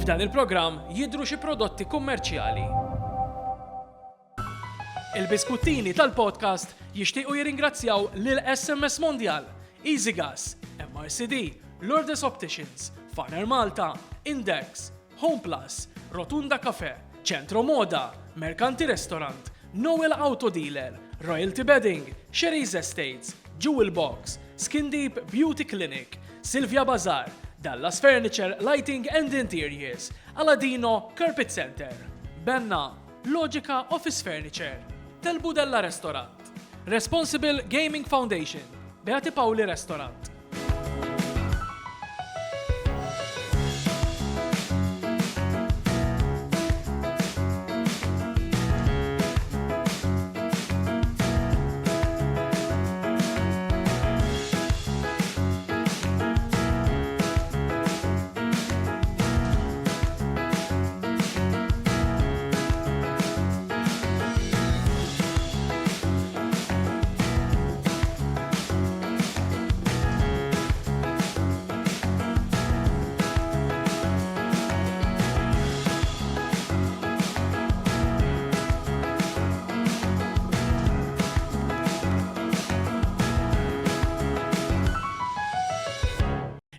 F'dan il-programm jidhru xi prodotti kummerċjali. Il-biskuttini tal-podcast jixtiequ jirringrazzjaw lil SMS Mondial, Easy Gas, MRCD, Lourdes Opticians, Farner Malta, Index, Home Plus, Rotunda Cafe, Centro Moda, Mercanti Restaurant, Noel Auto Dealer, Royalty Bedding, Sherry's Estates, Jewel Box, Skin Deep Beauty Clinic, Silvia Bazar, Dallas Furniture, Lighting and Interiors, Aladino Carpet Center, Benna, Logica Office Furniture, Telbudella Restaurant, Responsible Gaming Foundation, Beati Pauli Restaurant.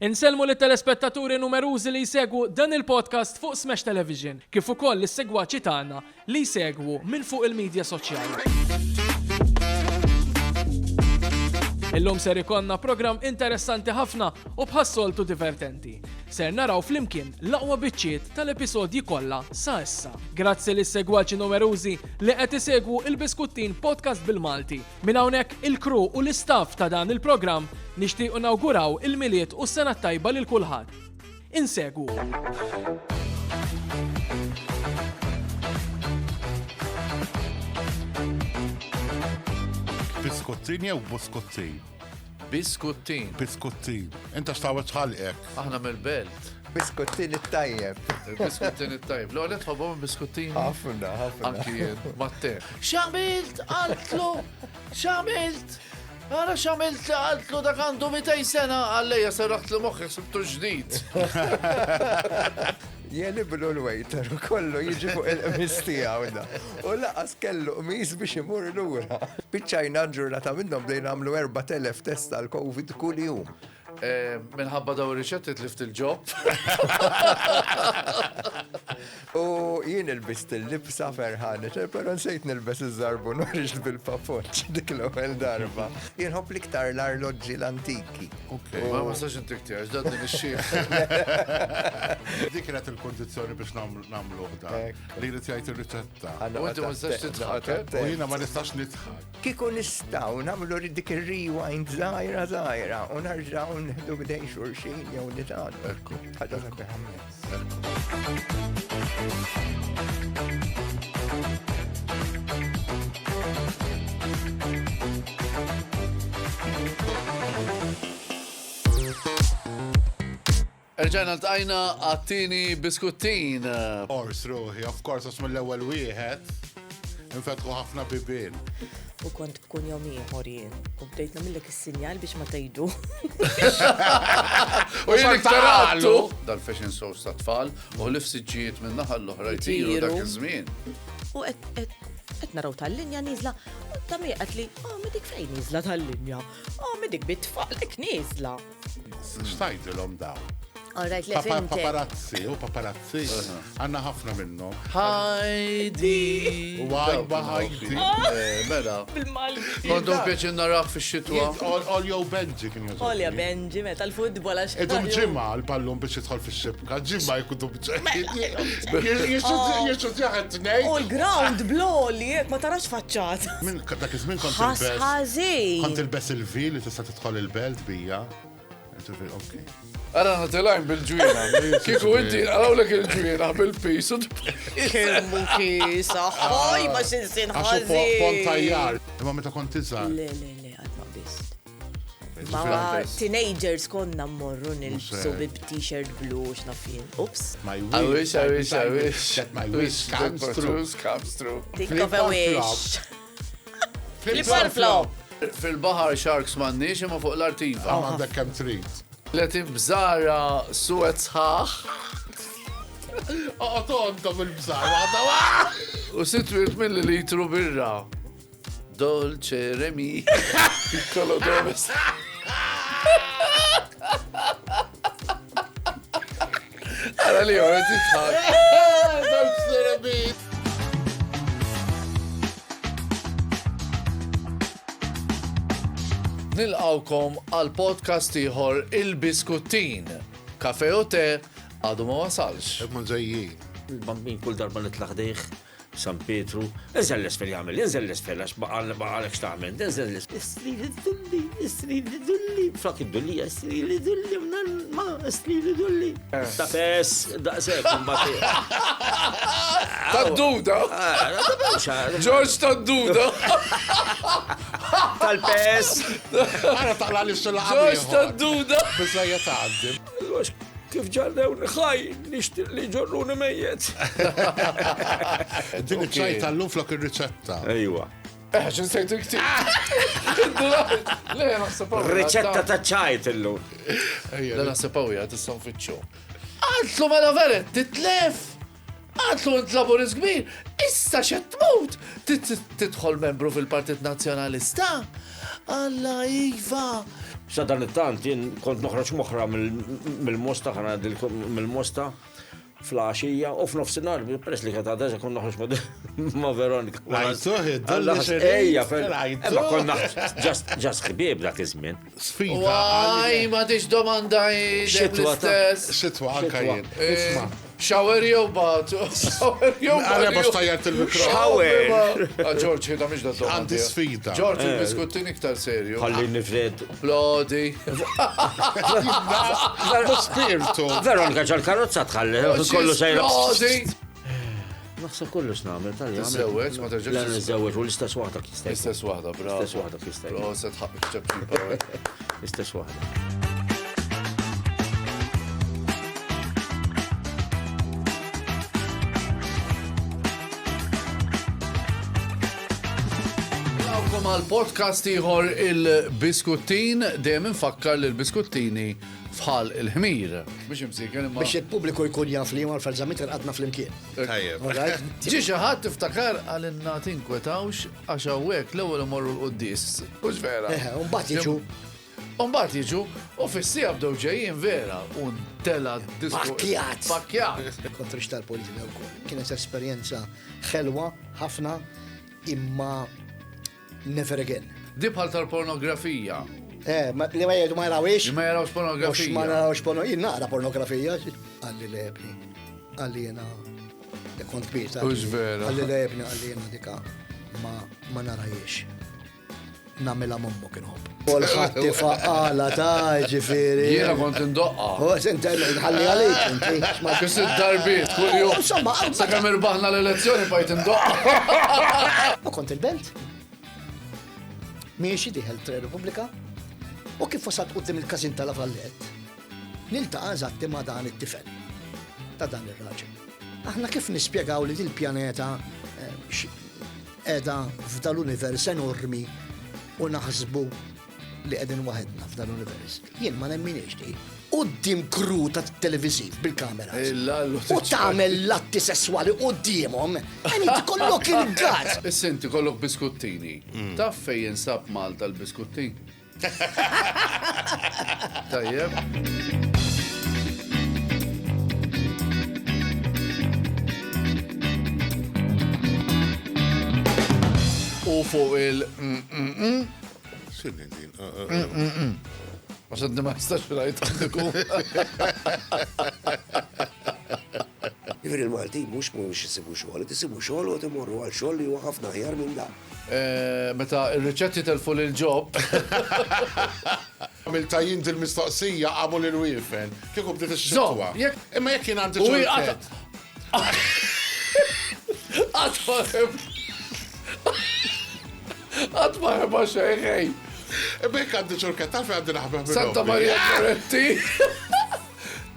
Inselmu li telespettaturi numerużi li jsegwu dan il-podcast fuq Smash Television, kif ukoll is-segwaċi tagħna li jsegwu minn fuq il-medja soċjali. Illum ser ikonna programm interessanti ħafna u bħassoltu divertenti. Ser naraw flimkien l-aqwa biċċiet tal-episodji kollha sa issa. Grazzi lis segwaċi numerużi li qed isegwu il-Biskuttin Podcast bil-Malti. Minn hawnhekk il-crew u l-istaff ta' dan il-programm nixtiequ nawguraw il-miliet u s-sena tajba lil kulħadd. Insegwu. Biskuttin jew buskuttin? Biskuttin. Biskuttin. Inta xtawet ħalqek. Aħna mill-belt. Biskuttin it-tajjeb. Biskuttin it-tajb. Lo għalet ħobom biskuttin. Ħafna. Anki jien, matte. Xamilt, għaltlu, xamilt. Għara xamilt li għaltlu dak għandu 200 sena għalleja saraħt li moħħi sibtu ġdid. Jeni bilu l-waiter u kollu jiġi fuq il-qmistija għawda. U laqas kellu qmis biex imur l-ura. Bicċajna ġurnata minnom bdejna għamlu 4,000 test għal-Covid kull jum. Minħabba daw riċetti tlift il-ġob. U jien il-bist il-libsa ferħanet, pero nsejt nilbes iż-żarbu norġ bil-papoċ dik l-ewwel darba. Jien hopp liktar l-arloġġi l-antiki. Ma ma sax intik tiegħek, dan din ix-xieħ. Dik kienet il-kondizzjoni biex nagħmlu da. Li jrid jgħid ir-riċetta. U inti ma tistax tidħak, U jiena ma nistax nidħak. Kieku nistgħu nagħmlu dik ir-rewind żgħira u narġgħu nħdu bdej xurxin jew nitgħadu. Ekku. Ħaġa sabiħ ħammes. Erġajna l-tajna għattini biskuttin. Ors ruħi, of course, għax mill-ewwel wieħed infetħu ħafna bibien. U kont bkun jom ieħor jien. U bdejt nagħmillek is-sinjal biex ma tgħidu. U jien iktarallu dal-fashion shows ta' tfal u l-ifsiġġijiet minn naħa l-oħra jtiru dak iż-żmien. U qed naraw tal-linja nieżla. U ta' qed li, midik fejn nieżla tal-linja. Midik bit-tfalek nieżla. Xtajdilhom dawn? All right, le fintek. Paparazzi. Għanna ħafna minnhom. Heidi. Wajba Heidi. Mela. Bil-Malti. Għandhom pieċin naraħ fix-xitwa. Olja u Benji kien jużaw. Olja Benji, meta l-futbol għax. Idum ġimma l-pallum biex jidħol fix-xibka. Ġimma jkunu jiexu tjaħed t-nej. U l-ground blow li ma tarax faċċat. Dak iż-żmien kont il-belt. Ħażin. Kont il-bes il-vi li tista' tidħol il-belt bija. Okay. Għara natilajn bil-ġwina. Kiku inti għarawlek il-ġwina bil-pis. Kemmu kisa. Ħoj, ma xinsin Għaxu ħażin. pontajjar. Imma meta kont tiżgħar. Le, għadma bist. Ma teenagers konna mmorru nilbsu bi t-shirt blu x'nafin. Ups. My I wish. That my wish comes true. Think of a wish. Flip or flop. Fil-bahar sharks m'għandniex imma fuq l-artiva. Għandek kemm trid. Letim bżara suet sħaħ. Tonta bil-bżar, waħda. U 6 millilitru birra. Dolce Remi. Piccolo Domes. Għara li għora titħak. Dolce Remi. Nilqawkom għal podcast ieħor Il-Biskuttin. Kafe u te għadu ma wasalx. Ebman ġejji. Il-bambin kull darba nitlaħdeħ San Petru, inżel l-isfel jgħamil, inżel l-isfel għax baqalek xtaħmen, inżel l-isfel. Istri li dulli, flak id-dulli, istri li dulli, ma istri li dulli. Ta' pes, daqsek, mbati. Tad-duda! George Tad-duda! Tal-pes. Għara taqla li s-sula George Tad-duda! Bizzajja taqdim. Kif ġarrew nħaj, nishtiq li ġorruni mejjet. Din iċċaj tal-lum flok il-ricetta. Ejwa. ċin sejtu kti. Le, naħsepaw. Ricetta ta' ċajt illu. Le, naħsepaw jgħat tissan fitxu. Għatlu mela veret, titlef. Għatlu nt-laburis kbir. Issa xed tmut. Tidħol membru fil-Partit Nazjonalista. Alla, Iva. Sadan it-tant, jien kont noħroġ moħra mill-mosta, mill-mosta, flasġija, u f'nofsinhar, peress li kata għadaġa kon noħroġ ma' Veronika. Rajtuh, id-dolli Ejja, ma konna ġast ħbieb dak iż-żmien. Sfida. Waj, ma tix domanda l-istess. Xitwa anka jien. Isma. Shower jew bat. Shower jew bat. Għana bas tajjart il-mikro. Shower. George, jida miex da domanda. Għandi sfida. George, il-biskuttin iktar serju. Ħalli nifred. Plodi. Spirtu. Veronika ġal-karozza tħalli, kollu xejra. Plodi. Naħseb kollu x'nagħmel tal-jam. Tiżewweġ, ma terġax La niżewweġ u l-istess waħda kistaj. Istess wahda, bravo. Istess waħda kistaj. Proset ħabib ċabċipa. Istess waħda. Għal podcast ieħor Il-Biskuttin, dejjem infakkar li l-biskuttini fħal il-ħmir. Biex imsiken imma. Biex il-pubbliku jkun jaf li mal falżamit għadna fl-imkien. Tajjeb. Ġi xi ħadd tiftakar għalinna tinkwetawx għax hawnhekk l-ewwel imorru l-qudies. Mhux vera. Mbagħad jiġu. Mbagħad jiġu u fissija bdew ġejjin vera u tela disku. Pakkjat. Pakkjat. Kontrix tal-politika wkoll. Kienet esperjenza ħelwa ħafna imma never again. Di bħal tal-pornografija. Li ma jgħidu ma jarawix. Ma jarawx Ma pornografija. jarawx pornografija. Jien naqra pornografija. Għalli lebni. Għalli jena. Kont kbir. Mhux vera. Għalli lebni, għalli jena dika. Ma narajiex. Namela mommu kien hob. Kolħatti faqala ta' ġifiri. Jiena kont indoqqa. Senta, nħalli għalik. Kis id-darbiet kull jum. Insomma, Sakemm irbaħna l-elezzjoni bajt indoqqa. u kont il-belt. Miexi diħel Tre Repubblika u kif wasat qudiem il-kazin tal-Avallet. Niltaqa' eżatti ma' dan it-tifel ta' dan ir-raġel. Aħna kif nispjegaw li dil-pjaneta qiegħda f'dal-univers enormi u naħsbu li qegħdin waħedna f'dal-univers. Jien ma nemminix di. Qudiem kru ta' televisiv bil-kamera. U tagħmel latti sesswali qudiemhom. Inti kollok il-gat. Is-inti kollok biskuttini. Taf fejn jinsab Malta l-biskuttin? Tajjeb. U fuq X'inhi din? Għax għaddi ma jistax rajt għandiku. Jifri il-Malti mux jisibu xogħol, tisibu xogħol u timorru għal xogħol li huwa ħafna ħjar minn da. Meta il-riċetti telfu l-ġob. Għamilta jint il-mistoqsija għamu l-wifen. Kieku bdiet ix-xitwa. Imma jekk jien għandi ċurket. Għatma xejħej. Imma jekk għandi ċurket, taf għandi naħbeb. Santa Maria Moretti.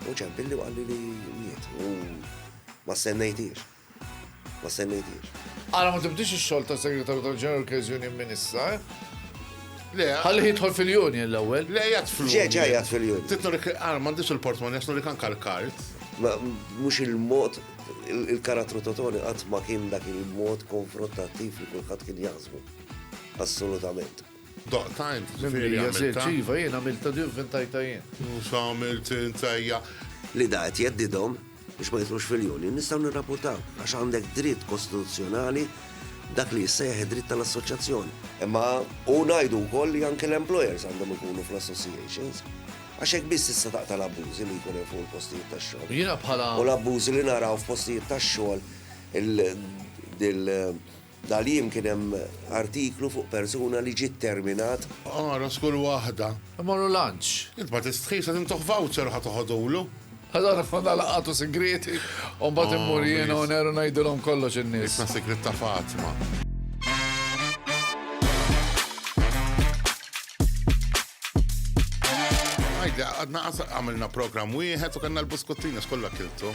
U ċempilli għalli li miet. U ma sennejtiex. Għara ma tibdix il-xol ta' segretarju tal-ġeneral Kazjoni Minissa, Le, Ħalli jidħol fil-union l-ewwel. le jgħat flus. ġejjat fil-jum. Titnorik, m'għandix il-portmoni, għax norik anka l-kart. Mux il-mod, il-karattru Totoni qatt ma kien dak il-mod konfrontattiv li kulħadd kien jaħsbu. Assolutament. Doqtajn, Ċiva, jien għamilta di inventajta jien. Xamilt intajja. Li da qed jeddidhom biex ma jitlux fil-union nistgħu nirrapportaw għax għandek dritt kostituzzjonali dak li jissejjaħ dritt tal-assoċjazzjoni. Imma u ngħidu wkoll li anke l-employers għandhom ikunu fl-associations. Għax hekk biss issa taqta l-abbużi li jkun hemm fuq il-postijiet tax-xogħol. Jiena bħala. U l-abbużi li naraw f'postijiet tax-xogħol dal-jiem kien hemm artiklu fuq persuna li ġiet terminat. Skull wahda. Morru lunch. Int ma tistħisa tintoħ voucher ħatoħodulu. Għadana fonna laqatu segreti, un bat immur jiena u neru najdilom kollox in-nies. Isna segret ta' Fatima. Għadna għamilna program wieħed u kanna l-buskottina skolla kiltu.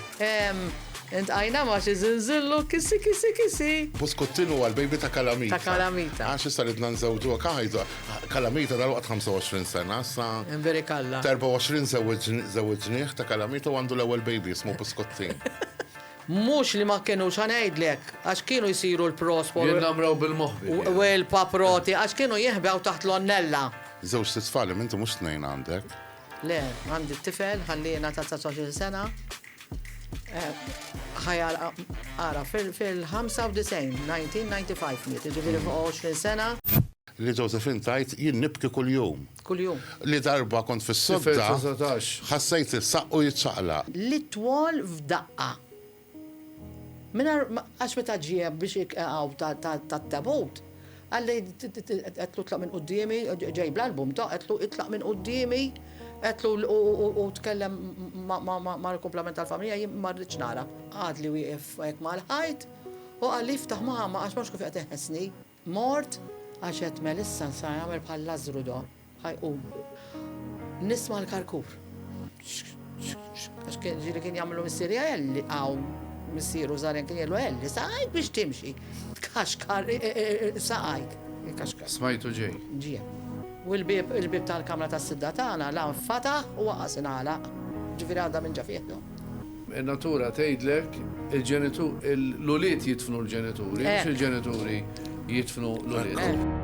Ent għajna ma xizinżillu kissi. Buskottinu għal-bejbi ta' Kalamita. Ta' Kalamita. Għax issa ridna nżawdu għakajdu. Kalamita dal-waqt 25 sena, sa' Veri kalla. 24 zawġniħ ta' Kalamita u għandu l-ewel bejbi jismu Buskottin. Mux li ma kienu xanajdlek, għax kienu jisiru l-prospor. Jien namraw bil-moħbi. U l-paproti, għax kienu jihbew taħt l-onnella. Zawġ t-tfali, mintu mux t-nejn għandek. Le, għandi t-tifel, ħallina ta' 19 sena. ħajja għara fil-95, 1995 miet, ġiviri fuq 20 sena. Li Josephine tajt jien nibki kull-jum. Kull-jum. Li darba kont fis-sodda, ħassajt il-saqqu jitċaqla. Li twol f'daqqa. Minar, għax meta ġieb biex għaw ta' tabut, għalli għetlu tlaq minn qoddimi, ġejb l-album ta' għetlu itlaq minn qoddimi, għetlu u tkellem ma' l-komplement tal-familja, jim marriċ nara. Għad li wieqif għek ma' l-ħajt, u għalli ftaħ maħma għax maċ kif għeteħesni. Mort, għax għet Melissa sa' jgħamil bħal Lazru do, ħajqum. Nisma l-karkur. Għax ġili kien jgħamlu mis-Sirja jelli għaw missiru zaren kien jellu jelli, saqajk biex timxi. Kaxkar, saqajk. Kaxkar. Smajtu ġej. Ġie. U il-bib tal-kamra tas-sidda tagħna la nfata u waqas inħalaq. Ġifieri għadha minn ġafieħdu. In-natura tgħidlek l-uliet jitfnu l-ġenituri, mhux il-ġenituri jitfnu l-uliet.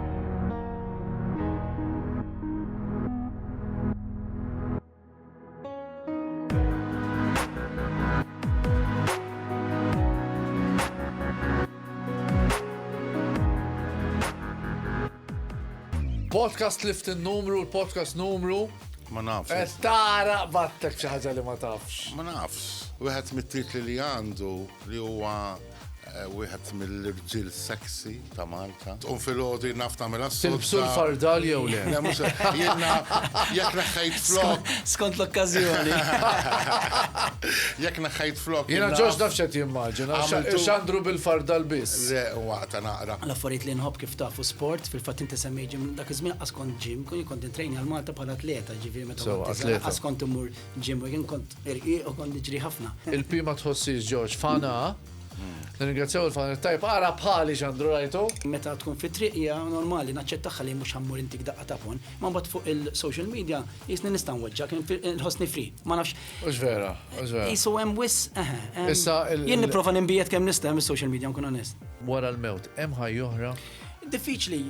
Podcast lift il-numru, il-podcast numru. Ma nafx. Tara battek xi ħaġa li ma tafx. Ma nafx. Wieħed mit-titli li għandu li huwa wieħed mill-irġiel sexy ta' Malta. Fil-ħodu nafta mill-assu. Tilbsu l-fardal jew le? Jenna, jek naħħajt flok. Skont l-okkazjoni. Jek naħħajt flok. Jena ġoġ nafxet jimmaġina, xandru bil-fardal biss. Le, waqta naqra. L-affarijiet li nħobb kif tafu sport, fil-fatt inti semmej ġim dak iż-żmien għaskont ġim, kont intrejni għal Malta bħala atleta, ġifieri meta għaskont imur ġim u jien kont irqi u kont niġri ħafna. Il-pima tħossix ġoġ, fana. Nirringrazzjaw il-fan tajb, għara bħali xandru rajtu. Meta tkun fi triqija normali naċċettaħħa li mhux ħammur intik daqqa tapon, ma mbagħad fuq il-social media jisni nista' nweġġak il-ħossni free. Ma nafx. Mhux vera, mhux vera. Isu hemm wis Issa jien nipprova nimbiet kemm nista' mis-social media nkun onest. Wara l-mewt, hemm ħaj oħra. Diffiċli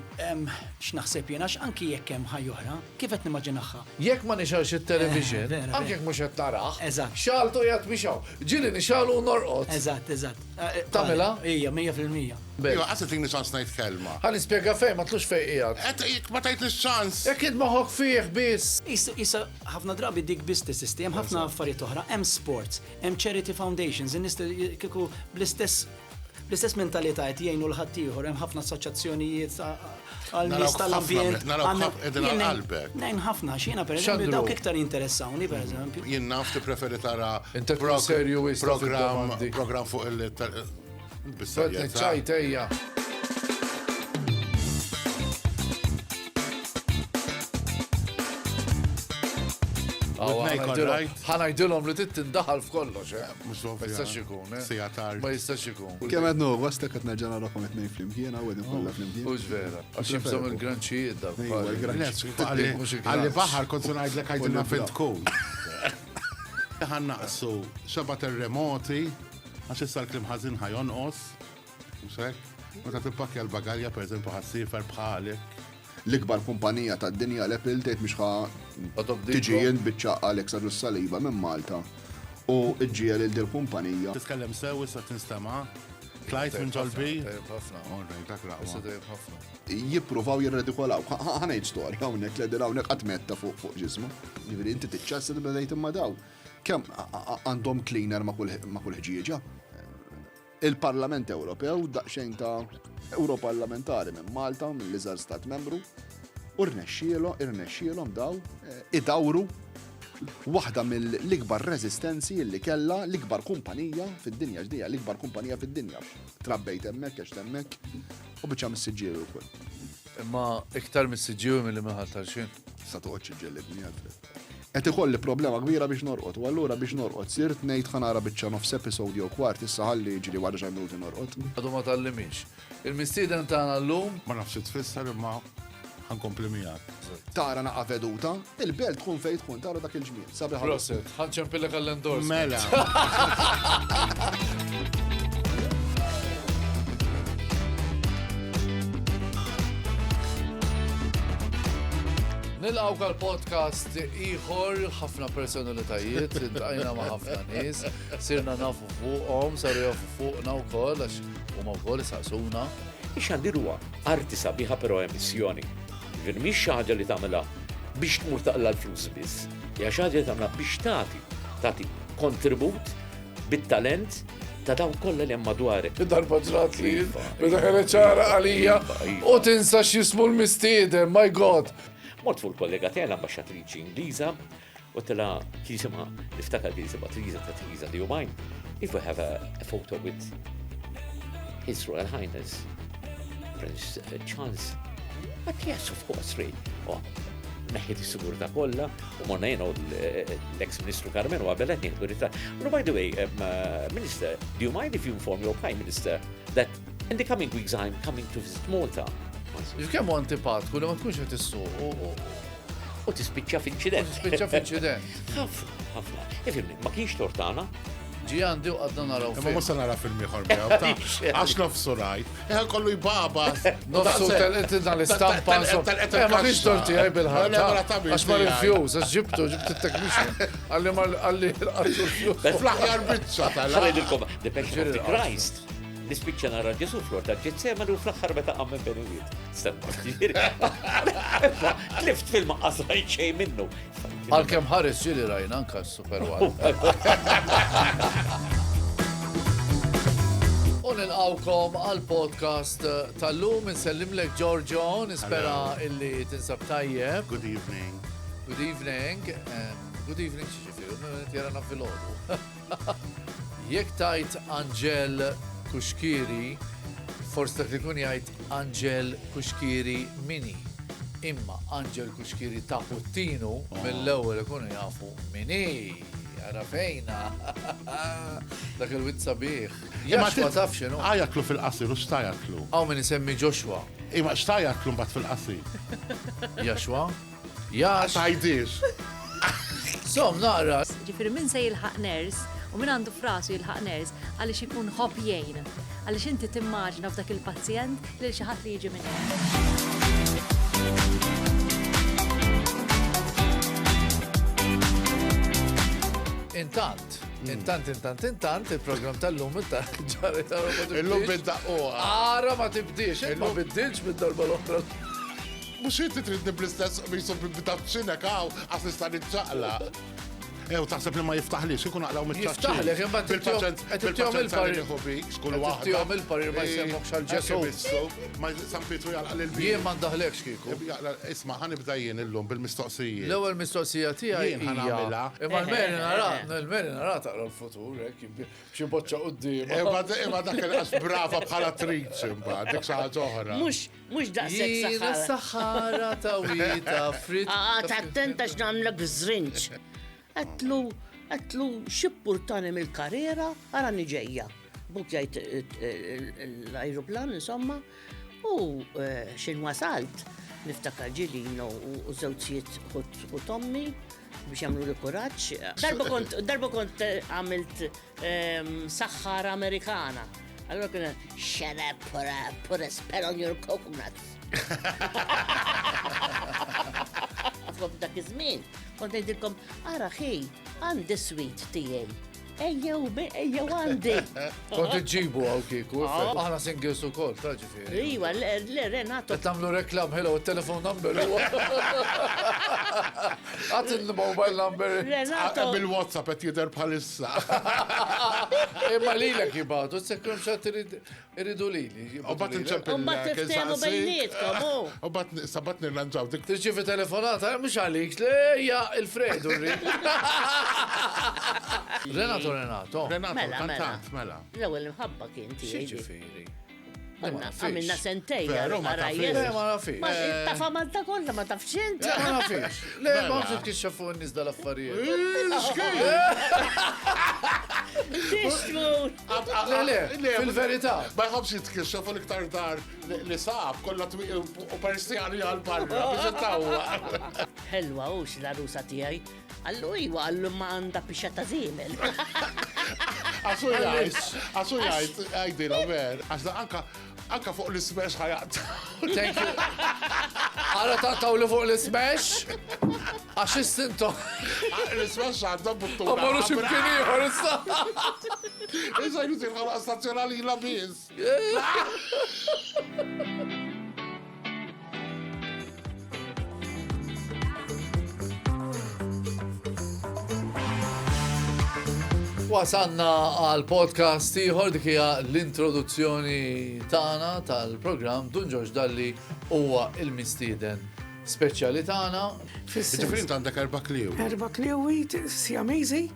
x'naħseb jien għax anki jekk hemm ħaj oħra, kif qed nimmaġinaħħa. Jekk ma nixalx it-television, anke jekk mhux qed taraħ. Eżatt. Xaltu jgħat bixaw. Ġili nixalu u norqod. Eżatt, eżatt. Tagħmilha? Hija 100%. Iva, għaset li ċans ngħid kelma. Ħalli spjega fejn ma tlux fejn qiegħed. Ma tajt ċans. Jekk idmoħok fih biss. Issa ħafna drabi dik business system, hemm ħafna affarijiet oħra, hemm sports, hemm charity foundations, kieku bl-istess mentalità qed jgħinu l-ħaddieħor, hemm ħafna assoċjazzjonijiet għal-nies tal-ambjent. Nejn ħafna, x'jiena pereżempju dawk iktar interessawni pereżempju. Jien naf tippreferi tara program fuq il-ċajtejja. ħanajdilhom li tindaħal f'kollox, Mux Ma jistax ikun, Sija tard. Ma jistax ikun. Kemm qed noħu għasta qed nerġa' narakom it-tnejn flimkien hawn qegħdin kollha flimkien. Mhux vera. Għax jibżhom il-granċijiet dak. Għalli baħar kont ngħidlek għajdilna fint tkun. Ħannaqsu xeba terremoti, għax issa l-klim ħażin ħajonqos. Mhux hekk? Meta tippakja l-bagalja pereżempju ħassifer bħalek. L-ikbar kumpanija tad-dinja l-Apple tgħid mhix tiġi jinbiċċa Alexa Russaliba minn Malta u ġġija lil din kumpanija. Titkellem sew issa tinstema'. Klajt minn ġolbi. Jippruvaw jirredikolaw. Ħanejt storja hawnhekk li din hawnhekk qatt metta fuq ġismu. Jiġifieri inti tiċċassa li bedejt imma daw. Kemm għandhom cleaner ma' kull ħġieġa. Il-Parlament Ewropew daqsxejn ta' Europarlamentari minn Malta, mill-iżgħar stat membru, u rnexxielhom daw idawru waħda mill-ikbar reżistenzi li kellha l-ikbar kumpanija fid-dinja ġdija, l-ikbar kumpanija fid-dinja. Trabbejt hemmhekk għax hemmhekk u biċċa mis-siġġiel ukoll. Imma iktar mis-siġġiel milli minħal tal-xejn. Sa toqgħodx iġġellibni Alfred. Qed ikolli problema kbira biex norqod, u allura biex norqod sirt ngħid ħanara biċċa nofs episodju kwart issa ħalli jiġri wara ġaj minuti norqod. Għadu ma tallimix. Il-mistieden tagħna llum Ma nafx tfisser imma ħankompli miegħek. Tara naqa' veduta, il-belt tkun fejn tkun tara dak il-ġmien. Sabiħ. Proset, ħanċempillek għall-endors. Mela. Nilqgħu għal-podcast ieħor ħafna personalitajiet, intqajna ma' ħafna nies, sirna nafu fuqhom, saru jafu fuqna wkoll għax huma wkoll isaqsuna. Ix-xandir huwa arti sabiħa però emissjoni. Ġifier mhix xi ħaġa li tagħmilha biex tmur taqla l-flus biss. Hija xi ħaġa li tagħmilha biex tagħti kontribut bit-talent ta' dawn kollha li hemm madwarek. Darba ġrat li meta kienet ċara għalija u tinsa x'jismu l-mistieden, my God. Mort fuq il-kollega tiegħi l-ambaxxatriċi Ingliża u tela kisimha niftakar kisimha Teresa do you mind if we have a photo with His Royal Highness Prince Charles? But yes, of course, Ray. Neħħet is-sigurtà kollha u morna jienu l-ex-Ministru Carmen u għabel qed nieħdu ritratt. By the way, Minister, do you mind if you inform your Prime Minister that in the coming weeks I'm coming to visit Malta? Kemm hu antipatku li ma tkunx qed issuq u tispiċċa f'inċident. Ħafna. Ifhimni, ma kienx tortana. Ġi għandi u għadna naraw Imma mhux se nara film ieħor miegħu. Għax nofsu rajt. Kollu jbabas. Nofsu telqitna l-istampa. Ma kienx torti għaj bil-ħarta. Għax ma rifjuż, għax ġibtu it-technician. Għalli l-qattu l-fjus. Fl-aħjar biċċa tal-għal. The Passion of the Christ. Nispiċċa nara Ġesu flor ta' ġezzema u fl-axħar meta għammen benijiet. Stemma, tlift fil-maqqas rajt xej minnu. Għal-kem ħares ġili rajna anka super wall. U nilqawkom għal-podcast tal-lum insellimlek Giorgio, nispera illi tinsab tajjeb. Good evening. Good evening. Good evening ċiġifiru, tjarana fil-ħodu. Jek tajt Angel Kuxkiri, forse dak li kun jgħid Angel Kuxkiri Mini. Imma Angel Kuxkiri ta' Puttinu mill-ewwel ikunu jafu Mini. Għarafejna. Dak il-wit sabiħ. Jax ma taf x'inhu. Għajatlu fil-qasir u xtajatlu. Għaw min isemmi Joshua. Imma xtajatlu mbagħad fil-qasir. Jaxwa? Jax. Tajdix. Som naqra. Ġifieri min se jilħaq ners u min għandu frasu jilħaq ners għaliex ikun ħobjejn. Għaliex inti timmaġina f'dak il-pazjent li xi ħadd li jiġi minn Intant, il-program tal-lum ġari ta' Il-lum bid-daqqu. Ara ma tibdix, ma biddilx bid-darba l-oħra. Mux jinti tridni bl-istess bisu bid-dabċinek għaw għas nistan iċċaqla. U taħseb li ma jiftaħlix, ikun għalaw mit-ċaċċi. Jiftaħlek, imma bil-paċenza il-parir. Skull waħda. Tijom il-parir ma jisemmok xal-ġesu. Ma San Pietru jgħal il-bi. Jien ma ndaħlekx kiku. Isma, ħanibda jien il-lum bil-mistoqsijiet. L-ewel mistoqsija tijaj ħanamela. Imma l-meri nara taqra l-futur, xie boċċa qoddim. Imma dak il-qas brava bħala triċ, imma, dik xaħġa oħra. Mux daqsek Jina saħħara. saħħara tawita, frit. Tattenta x'namlek żrinċ. Għatlu xippurtani mill-karriera, għara niġeja. Buk jajt l-aeroplan, insomma, u xin wasalt, niftakar ġilino u zewċiet u tommi biex jamlu li kuraċ. Darba kont għamilt saħħara Amerikana. Allora kena, shut up, put a spell on your coconuts. Għafkom dak iż-żmien, kont ngħidilkom, ara ħej, għandi sweet tijaj. Ejjew għandi. Kont iġibu għaw kiku. Aħna singles u kol, ta' ġifieri. Iwa, le Renato. Tamlu reklam, hello, il-telefon number. Għat il-mobile number. Renato. Bil-WhatsApp għet jider bħalissa. Imma li l-ek jibadu, s-sekkum xat iridu li. U bat nċempil. U bat tiftemu bejnietkom, u. U bat sabat nirranġaw dik. Tirċifi telefonata, mux għalik, le, ja, il-Fredu rri. Renato. Kantant, mela. L-ewel mħabba kien tiegħi. Ġifieri. Għamilna sentej, Veru, ma għarajiet. Ma nafix. Tafa Malta kollha ma tafx int. Ma nafix. Le, ma nafx kixxafu n-nis dal-affarijiet. Tixtmut. Le, fil-verità. Ma jħobx jitkixxa fuq iktar dar li sab, kollha u perstjani għal-barra biex ittawwa. Helwa u l-arusa tiegħi. Allu iwa, allu ma għanda pixetta zimel. Għasu jgħajt, għajdina ver, għaxda anka fuq l-smash ħajat. Thank you. Għara taħtaw li fuq l-smash? Għax istinto. L-smash għadda buttu. Għamuru ximkini jħor issa. Iża jgħutin għala stazzjonali l-abiz. Wasanna għal podcast ieħor dik hija l-introduzzjoni tagħna tal-programm Dun George Dalli huwa il-mistieden speċjali tagħna. Ġifieri għandek 4 kliw. 4 kliwiet, si amazing.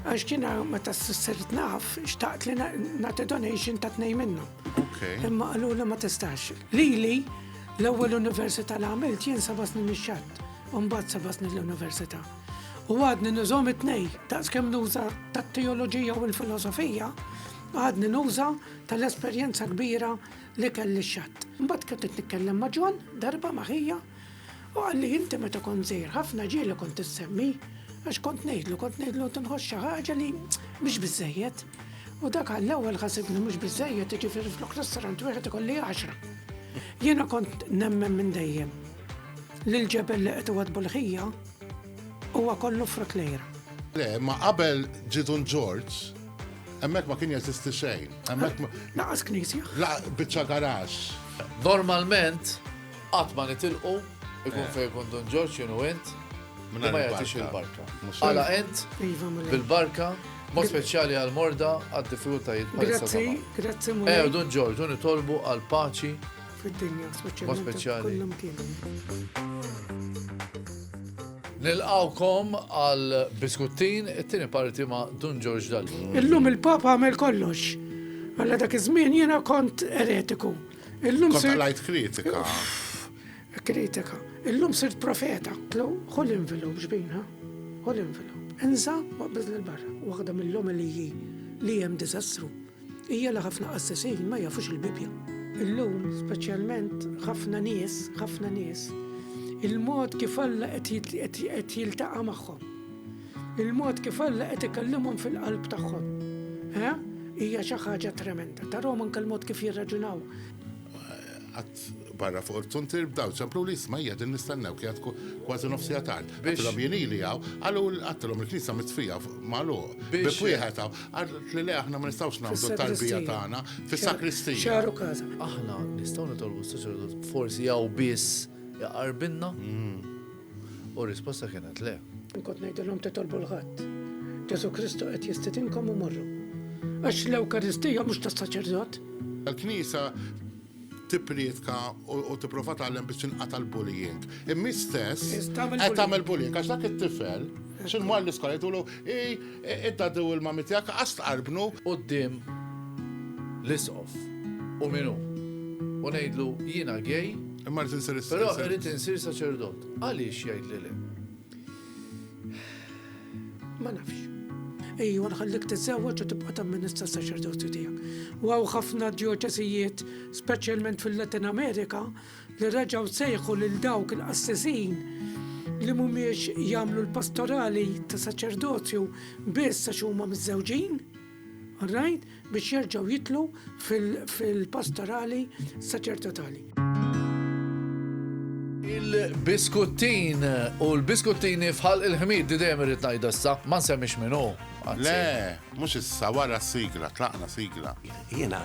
Għax kiena meta s-sirt naf, xtaqt li nagħti donation ta' 2 minnhom. Imma qalu li ma tistax. Lili l-ewwel università li għamilt jien sabasni mix-xatt, u mbagħad sabasni l-università. U għadni nużom 2, daqs kem nuża tat-teoloġija u l-filosofija, għadni nuża tal-esperjenza kbira li kelli x-xatt. Mbagħad kont nitkellem ma' Ġwan darba maħija u għalli inti meta kont żgħir ħafna ġieli kont issemmi għax kont ngħidlu tinħoss xi ħaġa li mhix biżżejjed. U dak għall-ewwel ħasibni mhux biżżejjed jiġifieri fl-ristorant wieħed ikolli 10. Jiena kont nemmen minn dejjem li l-ġebel li qed iwadbu l-ħija huwa kollu frott lejra. Le, ma qabel ġidun George, hemmhekk ma kien jeżisti xejn. Naqas knisja. La, biċċa garax. Normalment, qatt ma nitilqu ikun fejn ikun Dun George jienu int, ma jagħtix il-barka. Għala int bil-barka, mod speċjali għal-morda għad-diffikultajiet Grazzi, Dun George, u nitolbu għal-paċi fid-dinja, mod speċjali. speċjalment. Nilqawkom għal biskuttin, it-tieni parti ma' Dun George Dalli. Illum il-Papa għamel kollox. Għalla dak iż-żmien jiena kont eretiku. Kont għalajt kritika. Kritika. Illum sirt profeta. Tlu, ħol envelop ġbin, ha? Ħol envelop. Enza, waqbez l-barra. Waħda mill-lum li jem dizastru. Ija la ħafna qassisin ma jafux il-Bibja. Illum, speċjalment, ħafna nies, il-mod kif Alla qed jiltaqa' magħhom. Il-mod kif Alla qed ikellimhom fil-qalb tagħhom. Hija xi ħaġa tremenda. Tarhom anke l-mod kif jirraġunaw. Barra fuq il-tuntir bdaw ċamplu li ismajja din nistennew kienet kważi nofsija tard. Għattilhom jenili għaw, għattilhom il-knisa mitfija malu. Bipwieħed għaw, għart li aħna ma nistawx nagħmlu tarbija tagħna fis-sakristija. Xaru kaza. Aħna nistgħu nitolbu s-saċerdot forsi jew biss jaqarbinna? U risposta kienet le. Nkont ngħidilhom titolbu l-ħadd. Ġesu Kristu qed jistitinkom u morru. Għax l-Ewkaristija mhux tas-saċerdot. Il-Knisa tipprietka u tipprova tagħlem biex tinqata' l-bullying. Immi stess qed tagħmel bullying għax dak it-tifel x'inmur l-iskola jgħidulu id-daddu il-mami tiegħek qas tqarbnu quddiem l-isqof u minnu. U ngħidlu jiena gej, però irid insir saċerdot. Għaliex jgħid li le? ma nafx. Ejju, nħallik tiżewweġ u tibqa' tamministra s-saċerdozju tiegħek. U hawn ħafna dioċesijiet, speċjalment fil-Latin Amerika, li reġgħu sejħu lil dawk il-qassisin li mhumiex jagħmlu l-pastorali ta' saċerdozju biss għax huma miż-żewġin, right? Biex jerġgħu jitlu fil-pastorali saċerdotali. Il-biskuttin u l-biskuttin fħal il-ħmid di dejjem irid ngħid issa, ma nsemmix minnu. Le, mhux issa wara sigla, tlaqna sigla. Jiena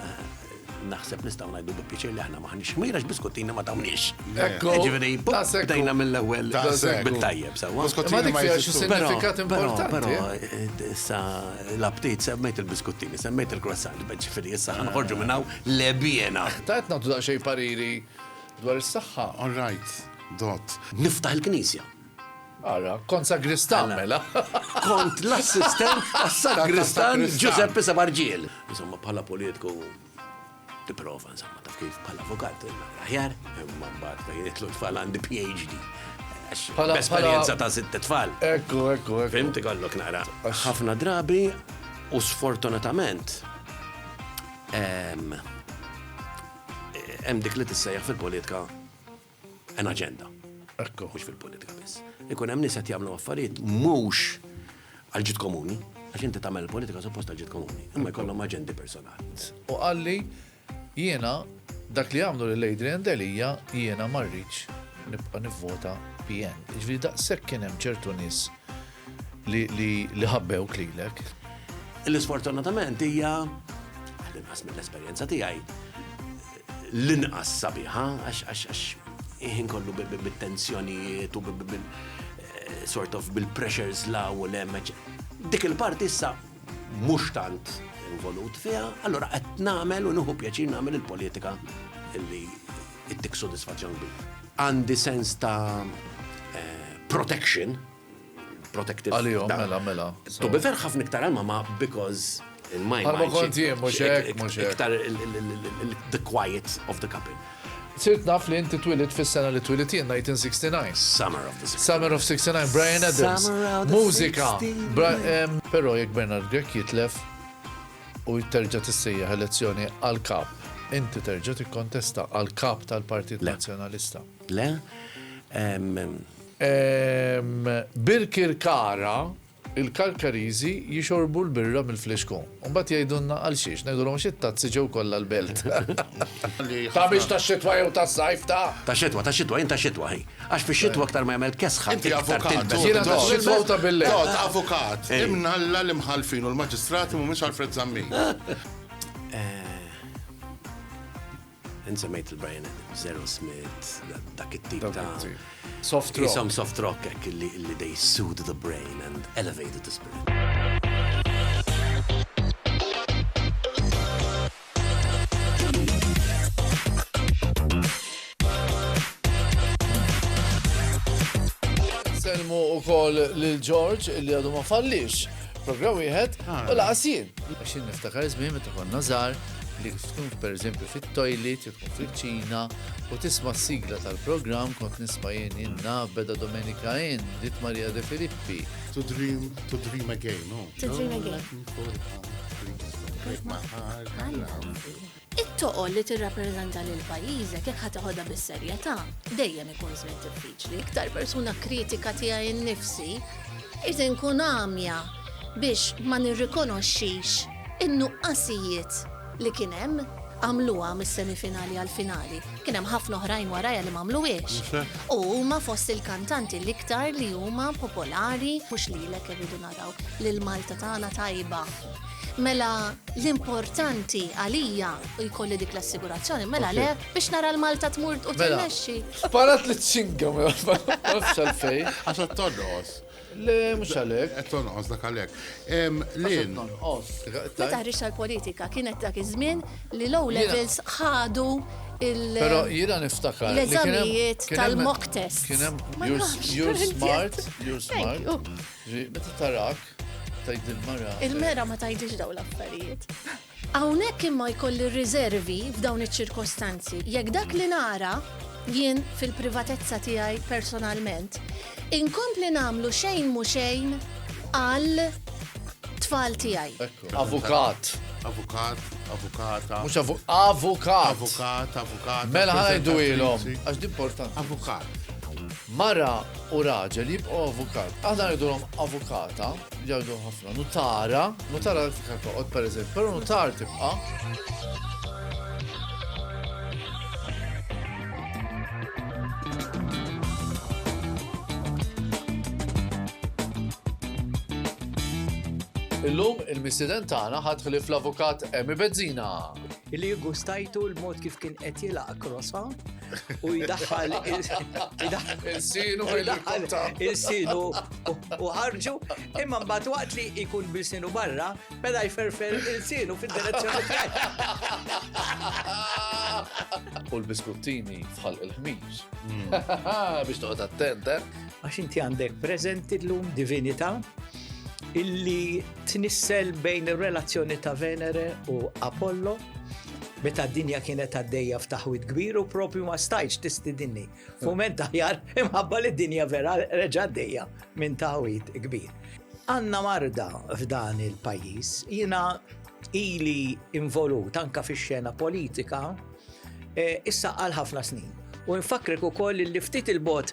naħseb nistgħu ngħidu bi-pjaċir li aħna maħniex ħmirax biskuttina ma tawniex. Ekku. Ġifieri bdejna mill-ewwel bit-tajjeb sewwa. Ma dik fiha xi sinifikat importanti. Però issa l-abtit semmejt il-biskuttini, semmejt il-croissant, ġifieri issa ħanħorġu minn hawn lebjena. Tajt nagħtu daqsxejn pariri dwar is-saħħa. All right, dot. Niftaħ il-Knisja. Ara, kont sagristan mela. Kont l-assistent tas-sagristan Giuseppe Sabarġiel. Insomma, bħala politiku tipprova, insomma, taf kif bħala avukat aħjar, imma mbagħad fejn jitlu tfal għandi PhD. B'esperjenza ta' 6 tfal. Ekku. Fimti kollok nara. Ħafna drabi u sfortunatament hemm dik li tissejjaħ fil-politika an agenda. Ekku. Mhux fil-politika biss. Ikun hemm nies qed jagħmlu affarijiet mhux għal ġid komuni, għax inti tagħmel il-politika suppost għal ġid komuni, imma jkollhom aġendi personali. U qalli jiena dak li għamlu lil Adrian Delija jiena ma rridx nibqa' nivvota PN. Ġifieri daqshekk kien hemm ċertu nies li ħabbew lilek. L-isfortunatament hija l-inqas mill-esperjenza tiegħi l-inqas sabiħa għax ħin kollu bil-tensjonijiet u sort of bil-pressures law u l-emmeċ. Dik il-parti issa mhux tant involut fiha, allura qed nagħmel u nieħu pjaċir nagħmel il-politika illi ittik sodisfazzjon kbir. Għandi sens ta' protection, protective. Għalihom mela. Tu bifer ħafna iktar għalma ma because in my Għalma mind. kont jien, mhux hekk. Iktar the quiet of the couple. Sirt naf li inti twilit fis-sena li twilit jien 1969. Summer of 69, Bryan Adams. Mużika. Però jekk Bernard Grek jitlef u terġa' tissejjaħ elezzjoni għal-kap, inti terġa' tikkontesta għal-kap tal-Partit Nazzjonalista. Le? Bil-Kirkara, il-Karkarizi jixorbu l-birra mill-fliexkon. Mbagħad jgħidulna għal xiex, ngħidulhom xi tazzi ġew kollha l-belt. Ta' biex tax-xitwa jew tas-sajf ta'. Ta' xitwa, jien ta' xitwa ħej. Għax fix-xitwa aktar ma jagħmel kesħa. Inti avukat. Jiena tax-xitwa ta' billet. Dot, avukat. Imnalla l-imħalfin u l-maġistrati mhumiex Alfred Zammin. Insemmejt il-Bryan Adams, Zero Smith, dak it-tip ta' soft rock. Jisom soft rock illi they soothe the brain and elevated the spirit. Selmu ukoll lil George li għadu ma fallix. Program wieħed u laqasien. Għaxin niftakar żmien meta konna żgħar li tkun per eżempju fit-toilet, tkun fil-ċina u tisma' s-sigla tal-programm kont nisma' jien Beda Domenica In, dit Maria De Filippi. To dream again, no? To dream again. It-toqol li tirrappreżenta lil pajjiżek jekk ħadd taħodha bis-serjetà, dejjem ikun żmien diffiċli. Iktar persuna kritika tiegħi nnifsi, irid inkun għamja biex ma nirrikonoxxix in-nuqqasijiet li kien hemm għamluha mis-semifinali għal-finali. Kien hemm ħafna oħrajn warajja li m'għamluhiex. U huma fost il-kantanti l-iktar li huma popolari mhux lilek irridu naraw lil Malta tagħna tajba. Mela l-importanti għalija jkolli dik l-assigurazzjoni, mela le biex nara l-Malta tmur u tmexxi. Parat li txinga ma nafx għalfejn. Għax tonqos. Le, mhux għalhekk. Qed tonqos dak għalhekk. Lin. Meta ħriġ tal-politika kienet dak iż-żmien li low levels ħadu Però jiena niftakar l-eżamijiet tal-mock test. Kien hemm you're smart. Meta tarak tgħid il-mara. Il-mera ma tgħidix dawn l-affarijiet. Hawnhekk imma jkolli riservi f'dawn iċ-ċirkostanzi. Jekk dak li nara jien fil-privatezza tiegħi personalment, inkompli nagħmlu xejn mhu xejn għal tfal tiegħi. Avukat. Avukata. Mux avukat. Avukat. Mela ħajdu ilhom. Għax d'importanti. Avukat. Mara u raġel jibqgħu avukat. Aħna ngħidulhom avukata, jgħidu ħafna. Notara toqgħod pereżempju, però notar tibqa'. Illum il-missiden tagħna ħadħli fl-avukat Emi Bezzina. Illi gustajtu l-mod kif kien qed jilaq krossa u jidaħħal il-sinu il-sinu u ħarġu imma mbagħad waqt li jkun bil-sinu barra beda jferfer il-sinu fid-direzzjoni tiegħi. U l-biskuttini fħal il-ħmiġ. Biex toqgħod attent, Għax inti għandek preżenti llum divinità illi tnissel bejn ir-relazzjoni ta' Venere u Apollo meta d-dinja kienet għaddejja f'taħwit kbir u propju ma stajtx tistidinni. F'mument aħjar imħabba li d-dinja vera reġa' għaddejja minn taħwit kbir. Għandna marda f'dan il-pajjiż, jiena ili involut anka fix-xena politika issa għal ħafna snin. U nfakrek ukoll li ftit il-bot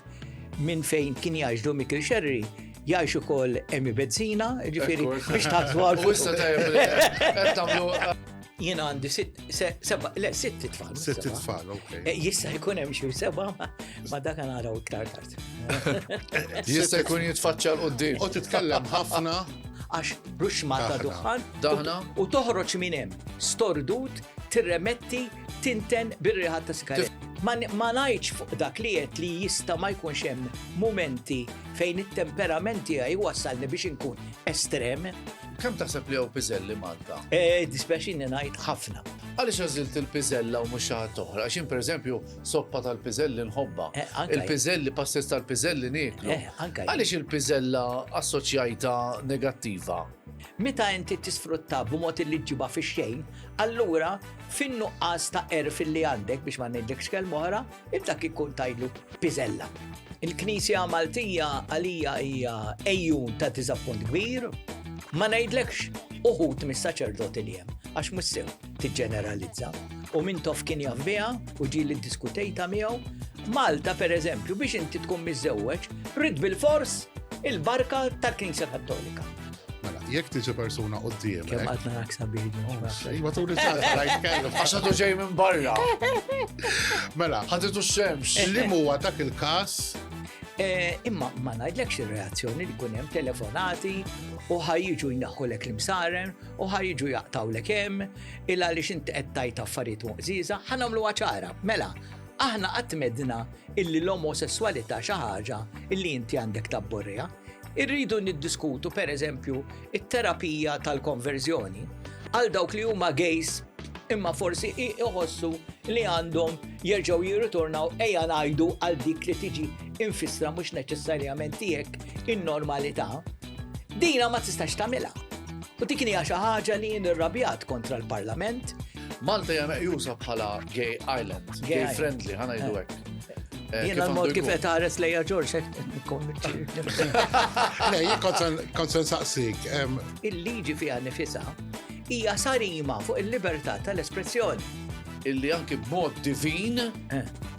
minn fejn kien jgħixdu Mikri Xerri jgħixu ukoll Emi Bezzina, ġifieri biex taħdu għal. U issa tajjeb Jiena għandi sitt tfal. Sitt tfal, ok. Jista' jkun hemm xi seba' ma dak naraw iktar tard. Jista' jkun jitfaċċa l qudiem. U titkellem ħafna. Għax ruxma ta' duħan daħna u toħroġ minn hemm stordut, tirremetti, tinten bir-riħat ta' sigaret. Ma ngħidx fuq dak li qed li jista' ma jkunx hemm mumenti fejn it-temperamenti għaj wassalni biex inkun estrem. Kemm taħseb li hawn piżelli Malta? Dispeċini ngħid ħafna. Għaliex għażilt il-piżella u mhux xi ħadd oħra? Għax jien pereżempju soppa tal-piżelli nħobba. Il-piżelli pastis tal-piżelli nieklu. Għaliex il-piżella assoċjajta negattiva? Meta inti tisfrutta b'mod li ġiba fix-xejn, allura fin-nuqqas ta' fil-li għandek biex ma ngħidlekx kelma oħra, ibdak ikun tajlu piżella. Il-Knisja Maltija għalija hija ejjun ta' diżappunt kbir, ma ngħidlekx uħud mis-saċerdoti li hemm għax mhux sew tiġġeneralizza. U min tof kien jaf biha u ġieli ddiskutejta miegħu, Malta pereżempju biex inti tkun miżżewweġ rid bil-fors il-barka tal-Knisja Kattolika. Jekk tiġi persuna qoddiemek. Kemm qatt narak sabiħ. Iva turi għax għadu ġej minn barra. Mela. Ħaditu x-xemx. Li huwa dak il-każ? Imma ma ngħidlekx ir-reazzjoni li kun hemm telefonati u ħajjiġu jnaħħulek l-imsaren u ħajjiġu jaqtawlek hemm illa għaliex inti qed tajt affarijiet muqżiża ħanagħmluha ċara. Mela, aħna qatt medna illi l-omosessualità xi ħaġa illi inti għandek tabburriha. Irridu niddiskutu pereżempju it-terapija tal-konverżjoni għal dawk li huma gays imma forsi iħossu li għandhom jerġgħu jirritornaw ejja ngħidu għal dik li tiġi infissra mhux neċessarjament tiegħek in-normalità. Dina ma tistax tagħmilha. U dik hija xi ħaġa li nirrabjat kontra l-Parlament. Malta hija meqjusa bħala gay island, gay friendly, ħa ngħidu hekk. Jiena l-mod kif qed ħares lejja George Le, jien kont se nsaqsik. Il-liġi fiha nifisha hija sarima fuq il-libertà tal-espressjoni. Illi anki b'mod divin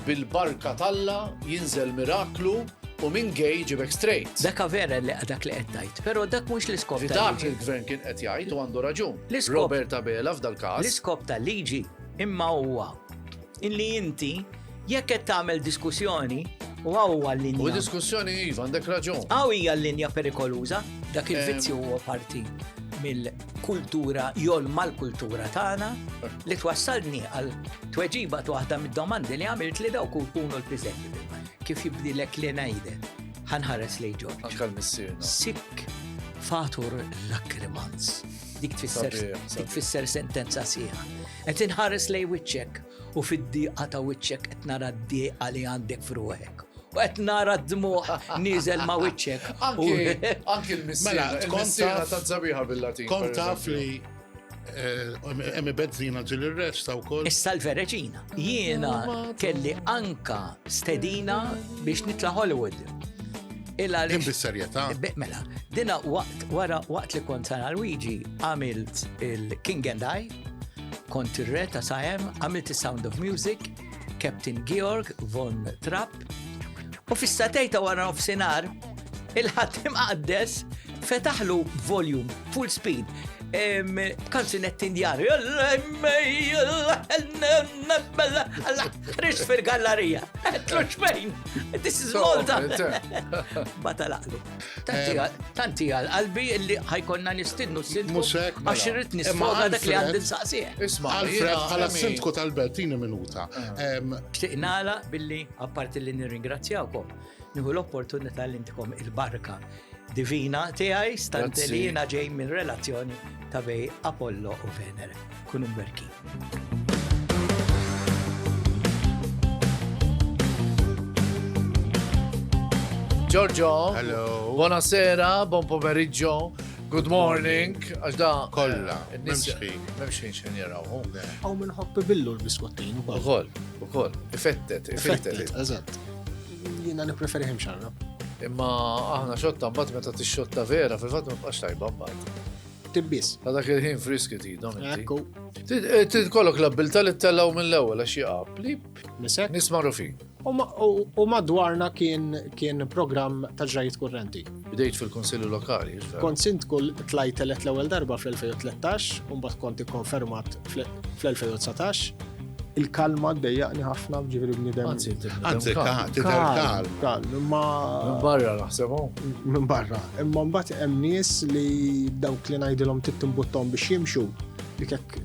bil-barka talla jinżel miraklu u minn gay ġibek straight. Dak vera li dak li qed tgħid, però dak mhux l-iskop tal-liġi. Dak il-gvern kien qed jgħid u għandu raġun. Roberta Bela f'dal każ. L-iskop tal-liġi imma huwa illi inti jekk qed tagħmel diskussjoni u huwa l-linja. U diskussjoni iva għandek raġun. Hija l-linja perikoluża, dak il-vizzju huwa parti mill-kultura jol mal-kultura tagħna li twassalni għal tweġiba waħda mid-domandi li għamilt li dawk ikunu l-piżenti. Kif jibdilek li ngħidek ħanħares lej George. Anke l-missierna. Sik fatur lacrimans. Dik tfisser sentenza sieħa. Qed inħares lej wiċċek u fid-dieqa ta' wiċċek qed nara d-dieqa li għandek f'ruħek. U qed nara d-dmuħ nieżel ma' wiċċek. Anki l-missierna ta' żabiħa bil-Latin. Kont taf li Emi Bezzina ġil ir-reċta wkoll. Issa l-Vereġina. Jiena kelli anka stedina biex nitla' Hollywood. Din bis-serjetà. Mela, dina waqt li kont San Luigi għamilt il-King and I, kont ir-re ta' Sajem, għamilt il-Sound of Music, Captain Georg von Trapp, u fis-satejta wara nofsinhar il-ħattim għaddes fetaħlu volume, full speed, kanzunetti indjani. Rix fil-gallerija. Tlux bejn. This is Malta. Batalaqlu. Tanti għal-qalbi illi ħajkonna nistidnu s-sidku. Għax irrit nisfoga dak li għandin saqsieħ. Alfred, bħala s-sindku tal-Bertini minuta. Xtiqnala billi, apparti li nirringrazzjawkom, nieħu l-opportunità li intikom il-barka divina tiegħi stant li jiena ġej minn relazzjoni ta' bej Apollo u Venere. Kunu mberkin. Giorgio. Hello. Buonasera, buon pomeriggio. Good morning. Għax da. Kolla. Memxin xin jaraw. Għaw minħobbi billu l-biskottin. Ukoll. Ifettet. Eżatt. Jina nipreferi ħimxarra. Imma aħna xotta mbagħad meta tixxotta vera fil-fatt ma tibqax tajba mbagħad. Tibbis. Dak il-ħin friski tidhom inti. Ekku. Tidkollok l-abbilta li tellaw mill-ewwel għax jaqab. Misek? Nismaru fin. U madwarna kien program ta' ġrajiet kurrenti. Bidejt fil-Konsilju Lokali. Kont sindku tlajt l-ewwel darba fl-2013, u mbagħad kont ikkonfermat fl-2019. Il-kalma d-dejjaqni ħafna ġifiri b'nidem. Anzi, kalm. Minn barra naħsemu. Minn barra. Imma mbagħad hemm nies li dawk li ngħidilhom tittimbuttom biex jimxu li kek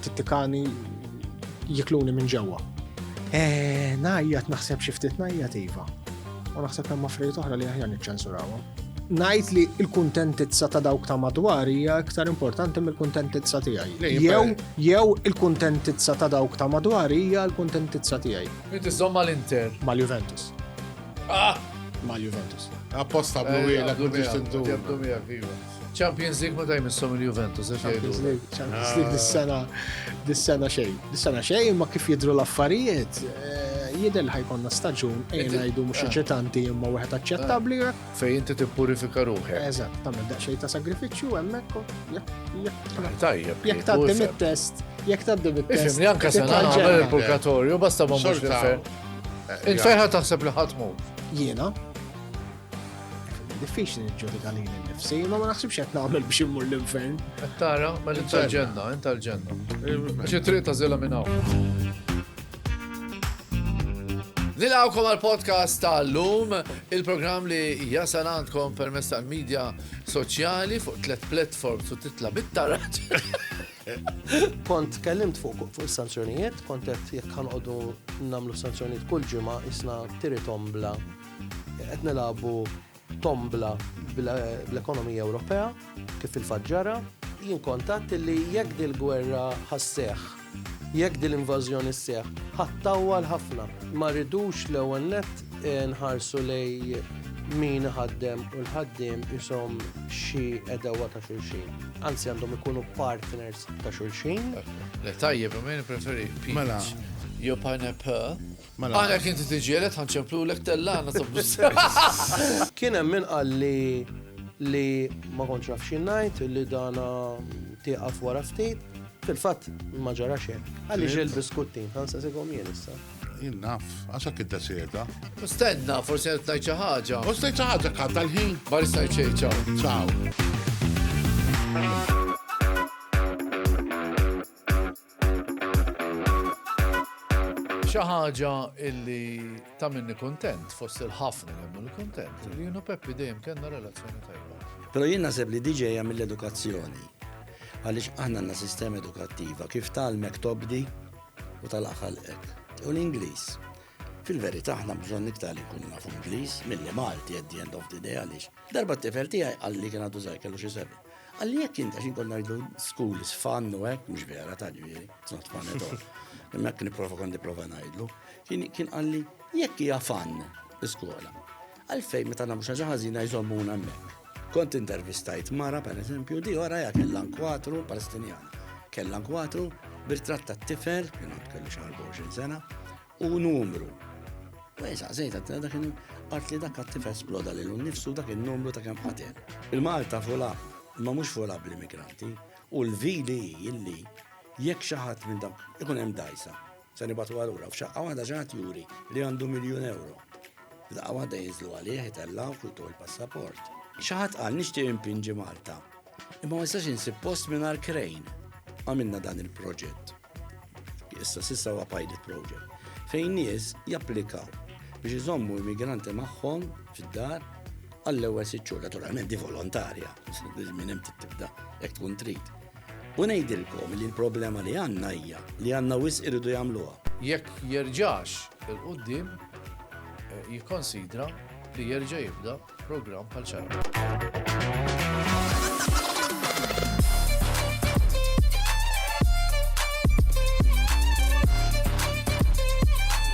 tittikani jikluni minn ġewwa. Najjat naħseb xi ftit najjat iva. U naħseb hemm affarijiet oħra li aħjar niċċensurawhom. Ngħid li l-kuntentizza ta' dawk ta' madwar hija iktar importanti mill-kuntentizza tiegħi. Jew il-kuntentizza ta' dawk ta' madwar hija l-kuntentizza tiegħi. Inti żomm mal-Inter. Mal-Juventus. Mal-Juventus. Apposta bluwielek biex tindu. Champions League ma tajmissom il-Juventus, Champions League dis-sena xejn. Dis-sena xejn, ma kif jidru l-affarijiet, jidel ħajkonna staġun, ngħidu mhux eċitanti imma wieħed aċċettabbli. Fejn inti tippurifika ruħek. Eżatt, tagħmel daqsxejn ta' sagrifiċċju hemmhekk. Tajjeb. Jekk tgħaddim it-test, Ifhimni anke se nagħmel il-purgatorju basta ma mhux nifhem. Infejħa taħseb li ħadd mut. Jiena diffiċli niġġudika lili nnifsi, ma naħsibx qed nagħmel biex immur l-infern. Tara, ma inta l-ġenna. Xi triq ta' żilha minn hawn. Nilgħawkom għal-podcast tal-lum, il-programm li jasal għandkom permezz tal-medja soċjali fuq 3 platforms u titla bit-tarat. Kont kellimt fuq is-sanzjonijiet, kont qed jekk ħanqogħdu nagħmlu sanzjonijiet kull ġimgħa isna tiri tombla, qed nilagħbu tombla bl-ekonomija Ewropea kif il-faġġara, jien kontatt li jekk dil-gwerra ħasseħ, jekk dil-invażjoni sseħ, ħattawwal ħafna. Ma rridux l-ewwel nett nħarsu lej min ħaddem u l-ħaddiem ishom xi edewa ta' xulxin. Anzi għandhom ikunu partners ta' xulxin. Le tajjeb, min preferi peach. Jo pineapple. Għana kien t-tġielet ħanċemplu l-ek tellana Kien hemm min qal li ma kontx naf xi ngħid li dana tieqaf wara ftit. Fil-fatt ma ġara xejn. Għaliex il-biskuttin, ħansasikom jien issa. Jien naf, għaxa kidda sieta. Stenna, forsi qed ngħid xi ħaġa. U ngħid xi ħaġa kħad tal-ħin. Barista ngħid xejn, ciao. Xi ħaġa illi ta' minni kuntent fost il-ħafna li minni kuntent. Li jienu Peppi dejjem kellna relazzjoni tajba. Però jien naħseb li diġej mill-edukazzjoni. Għaliex aħna għandna sistema edukattiva kif tal-mek tobdi u tal-aqalqek. U l-Ingliż. Fil-verità aħna bżonn iktar li nkunu nafu Ingliż milli Malti at the end of the day għaliex. Darba t-tifel tiegħi qalli kien għadu żgħir kellu xi sebi. Għalli jekk inti għax inkun ngħidu school is fun u hekk mhux vera ta' ġifieri, it's not fun at all. Imma kien nipprova ngħidlu. Kien qalli jekk hija fun l-iskola. Għalfejn meta nagħmlu xi ħaġa ħażina jżommuna hemmhekk. Kont intervistajt mara, per eżempju, di wara kellha nkwatru Palestinjana. Kellha nkwatru bir-tratt tat-tifel, kien kelli xi 24 sena, u numru. U saqsejt dak għart li dak għattif esploda li l-nifsu dak il-numru ta' kem ħaten. Il-Malta fulab, ma mux fulab l-immigranti, u l-vili illi jekk xaħat minn dak ikun hemm dajsa. Se nibatu għallura, f'xaqqa għanda ġanat juri li għandu €1,000,000. F'daqqa għanda jizlu għalih, jitellaw, kultu il-passaport. Xaħat għal nishtiq impinġi Malta. Imma ma jistax insib post minn krejn. Għamilna dan il-proġett. Issa sissa huwa pilot project. Fejn nies japplikaw biex iżommu immigranti magħhom fid-dar għall-ewwel 6 xhur, naturalment di volontarja, minn hemm tibda jekk tkun trid. U ngħidilkom li l-problema li għandna hija li għandna wisq iridu jagħmluha. Jekk jerġax il-qudiem jikkonsidra li jerġa' jibda programm bħal xarab.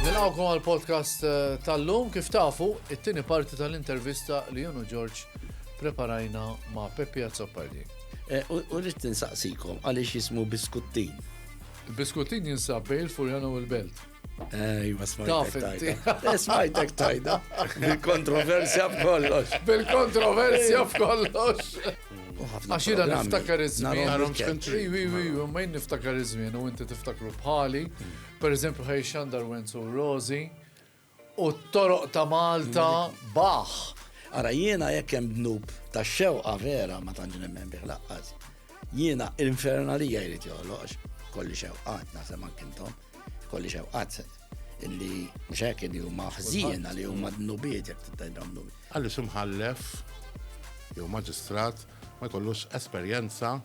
Nilgħawkom għal-podcast tal-lum, kif tafu, it-tieni parti tal-intervista li jenu George preparajna ma' Peppi Azzopardi. U rrid tinsaqsikom għaliex jismu biskuttin. Il-biskuttin jinsab bej il-Furjana u l-Belt. Ejwa, smajtek tajda. Bil-kontroversja f'kollox. Bil-kontroversja f'kollox. Għaxina niftakar iż-żmien. Ma niftakar iż-żmien u inti tiftakru bħali. Per eżempju, ħaj Xandar Wenzu Rosi u t-toroq ta' Malta baħ. Ara jiena jekk hemm dnub ta' xewqa vera ma tantx nemmen bih laqqas. Jiena l-infernalija jrid joħloq kolli xewqat naħseb anke intom, kolli xewqat illi mhux hekk li huma ħżiena li huma dnubiet jekk titgħidhom dnubiet. Għaliex imħallef jew maġistrat ma jkollux esperjenza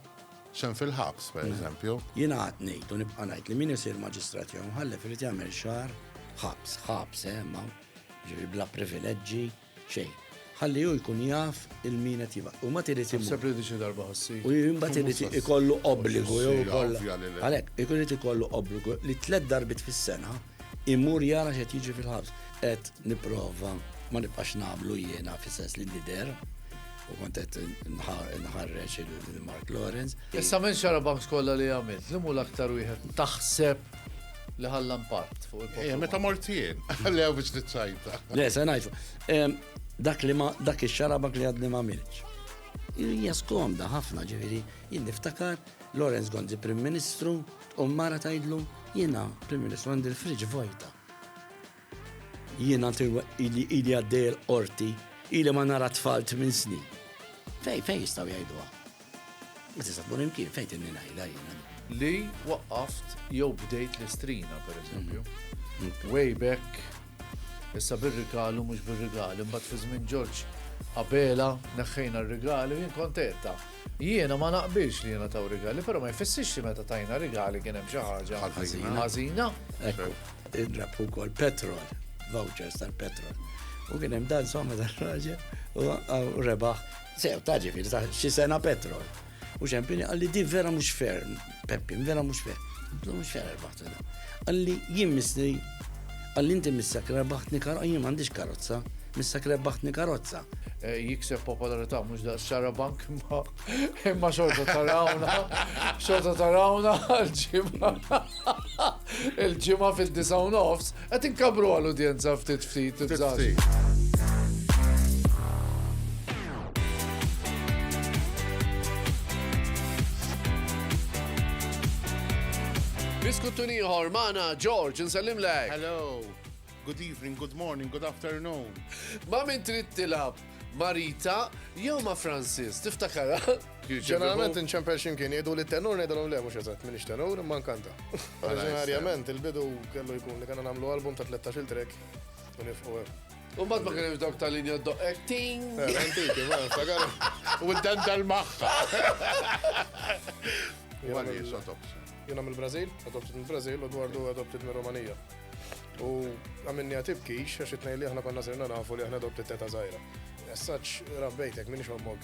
xem fil-ħabs, per eżempju. Jiena għad ngħid u nibqa' ngħid li min isir maġistrat jew mħallef irid jagħmel xahar ħabs ma ġifieri bla privileġġi xejn. Ħalli hu jkun jaf il-min qed jibgħat. U ma tirid xi darba ħassi. U mbagħad irid ikollu obbligu jew ikollha. Għalhekk irid ikollu obbligu li 3 darbit fis-sena imur jara x'qed jiġi fil-ħabs. Qed nipprova ma nibqax nagħmlu jiena fis-sens li nider u kont qed nħarreġ il-Mark Lawrence. Issa minn xarabanks kollha li għamilt, li mu l-aktar wieħed taħseb li ħalla impatt fuq il-poplu. Meta mortien, għalli għaw biex tiċċajta. Le, se ngħidu. Dak ix-xarabak li għadni ma għamilx. Hija skomda ħafna ġifieri, jien niftakar Lawrence Gonzi Prim Ministru u mara tgħidlu jiena Prim Ministru għandi l-friġ vojta. Jiena ili għaddej l-qorti ili ma nara tfalt minn snin. Fej jistaw jgħiduha. Ma tista' tkun imkien fejn tinni ngħidha jiena. Li waqqaft jew bdejt l-istrina pereżempju. Way back issa bir-rigalu mhux bir-rigali, imbagħad fi żmien George qabela neħħejna r-rigali jien kontenta. Jiena ma naqbilx li jiena taw rigali, però ma jfissirx li meta tajna rigali kien hemm xi ħaġa ħażina. Ekku, indrab ukoll petrol, vouchers tal-petrol. U kien hemm dan somma tal-raġel u rebaħ sew taġi fil xi sena petrol. U xempini għalli di vera mhux fair, Peppi, vera mhux fair. Mhux fair rebaħt. Għalli jien misli għalli inti missak rebaħtni karozza, jien m'għandix karozza, missak rebaħtni karozza. Jikseb popolarità mhux da xarabank imma xorta tarawna l-ġimgħa. Il-ġimgħa fid-9:09 qed inkabru għall-udjenza ftit. Biskutuni ieħor magħna George insellimlek. Hello. Good evening, good morning, good afternoon. Ma min trid tilab Marita jew ma Francis, tiftakara? Ġeneralment inċempel x'imkien jgħidu li t-tenur ngħidulhom le mhux eżatt m'iniex tenur imma nkanta. Oriġinarjament il-bidu kellu jkun li kellna nagħmlu album ta' 13 track u nifqu hekk. U mbagħad ma kien hemm dawk tal-linja doqek ting. Antiki, ma niftakar. U d-dendal magħha. Jiena mill-Brażil, adopted mill-Brażil u Dwardu adopted mill-Romanija. U għamilni għatibkix, għax itnej li ħna konna sirna nafu li ħna adopted teta zaħira. Essaċ rabbejtek, minix għammok,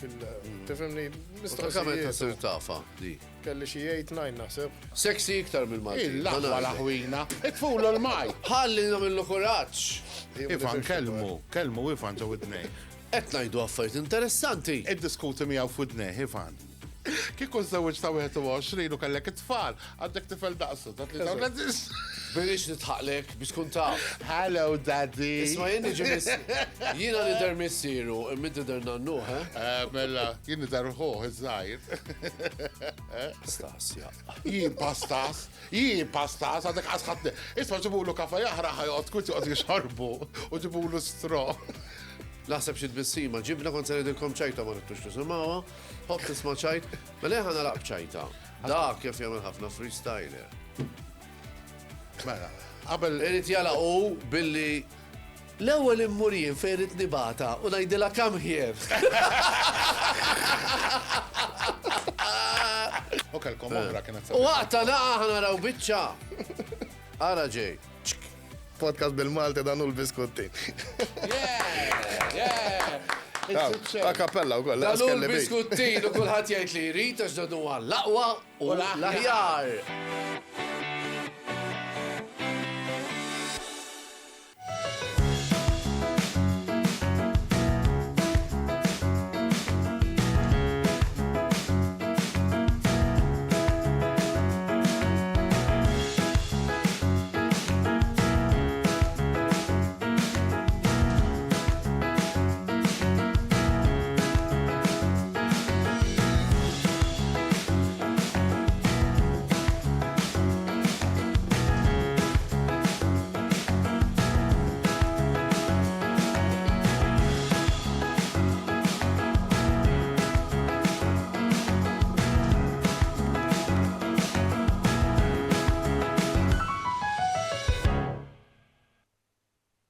tifimni mistoqsijiet. Ta' sir tafa, di. Kelli xie 8-9 naħseb. Sexy iktar mill-Malti. Il-laħwa laħwina, itfulu l-maj. Ħalli namillu kuraċ. Ifan, kelmu, Ifan ġew id-nej. Et najdu affarijiet interessanti. Id-diskuti miegħu f'idnej, Ifan. Kieku żewġ ta' 21 u kellek it-tfal, għandek tifel daqsu, ta' 33. Bilix nitħaqlek biex kun taf. Hello, daddy. Isma jien ġibis. Jiena nider missieru, minn tider nannu, Mela, jien nider ħuħ, iż-żajr. Stas, ja. Jien pastas, għadek għasħatni. Isma ġibulu kafa jahra ħajot, kuti għad jixarbu, u ġibulu stro. Naħseb xid bissima, ġibna kont seridilkom ċajta ma nittux tisimawa, hopp tisma ċajt, ma leħan nalaq ċajta. Da kif jagħmel ħafna freestyler. Mela, qabel. Irid jala u billi l-ewwel immurien fejn nibata u ngħidilha come here. U kellkom oħra kienet. U waqta naqa ħanaraw biċċa. Ara ġej. Podcast bil-Malti dan u l-biskuttin. A kapella u koll. Dan u l-biskuttin u kullħat jgħid li jrid għax dan huwa l-aqwa u l-aħjar.